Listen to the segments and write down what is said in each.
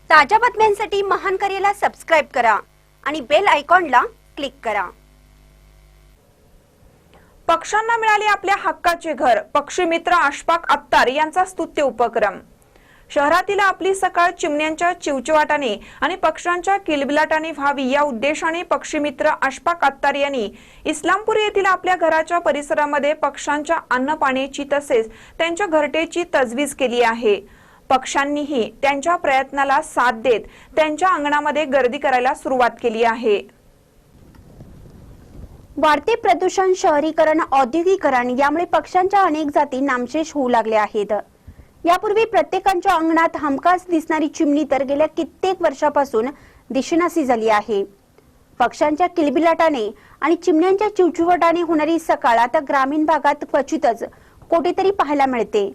ताज्या बातम्यांसाठी महान करेला सबस्क्राइब करा आणि बेल आयकॉनला क्लिक करा। पक्षांना मिळाले आपल्या हक्काचे घर, पक्षीमित्र अशफाक अत्तार यांचा स्तुत्य उपक्रम। शहरातील आपली सकाळ चिमण्यांच्या चिवचिवाटाने आणि पक्ष्यांच्या किलबिलाटाने व्हावी या उद्देशाने पक्षीमित्र अशफाक अत्तार यांनी इस्लामपूर येथील आपल्या घराच्या परिसरामध्ये पक्ष्यांच्या अन्न पाण्याची तसेच त्यांच्या घरटेची तजवीज केली आहे। पक्ष्यांनीही त्यांच्या प्रयत्नाला साथ देत त्यांच्या अंगणामध्ये गर्दी करायला सुरुवात केली आहे। वाढते प्रदूषण, शहरीकरण, औद्योगिकरण यामुळे पक्ष्यांच्या अनेक जाती नामशेष होऊ लागल्या आहेत। यापूर्वी प्रत्येकाच्या अंगणात हमखास दिसणारी चिमणी तर गेल्या कित्येक वर्षापासून दिसेनाशी झाली आहे। पक्ष्यांच्या किलबिलाटाने आणि चिमण्यांच्या चिवचिवाटाने होणारी सकाळ आता ग्रामीण भागात क्वचितच कुठेतरी पाहायला मिळते।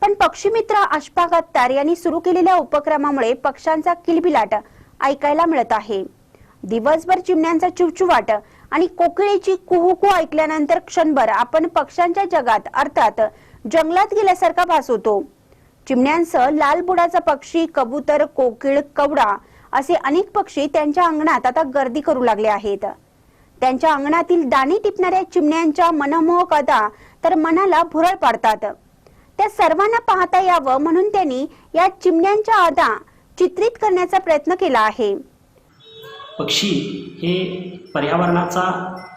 पण पक्षीमित्र अशफाक अत्तार यांनी सुरू केलेल्या उपक्रमामुळे पक्ष्यांचा किलबिलाट ऐकायला मिळत आहे। दिवसभर चिमण्यांचा चिवचिवाट आणि कोकिळेची कुहुकू ऐकल्यानंतर क्षणभर आपण पक्ष्यांच्या जगात अर्थात जंगलात गेल्यासारखा भास होतो। चिमण्यांसह लाल बुडाचा पक्षी, कबूतर, कोकिळ, कवडा असे अनेक पक्षी त्यांच्या अंगणात आता गर्दी करू लागले आहेत। त्यांच्या अंगणातील दाणे टिपणाऱ्या चिमण्यांच्या मनमोहक अदा तर मनाला भुरळ पाडतात। त्या सर्वांना पाहता यावं म्हणून त्यांनी या चिमण्यांच्या अदा चित्रित करण्याचा प्रयत्न केला आहे। पक्षी हे पर्यावरणाचा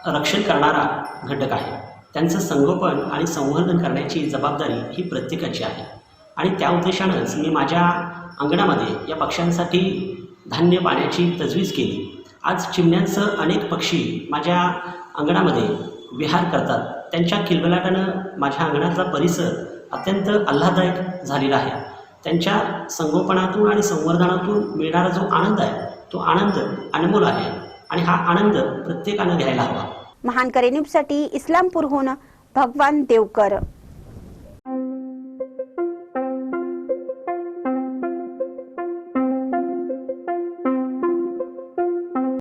रक्षण करणारा घटक आहे। त्यांचं संगोपन आणि संवर्धन करण्याची जबाबदारी ही प्रत्येकाची आहे आणि त्या उद्देशानेच मी माझ्या अंगणामध्ये या पक्ष्यांसाठी धान्य पाण्याची तजवीज केली। आज चिमण्यांसह अनेक पक्षी माझ्या अंगणामध्ये विहार करतात। त्यांच्या किलबिलाटानं माझ्या अंगणातला परिसर अत्यंत आल्हाददायक झालेला आहे। त्यांच्या संगोपनातून आणि संवर्धनातून मिळणारा जो आनंद आहे तो आनंद अनमोल आहे आणि हा आनंद प्रत्येकाने घ्यायला हवा। महान करे न्यूजसाठी इस्लामपूरहून भगवान देवकर।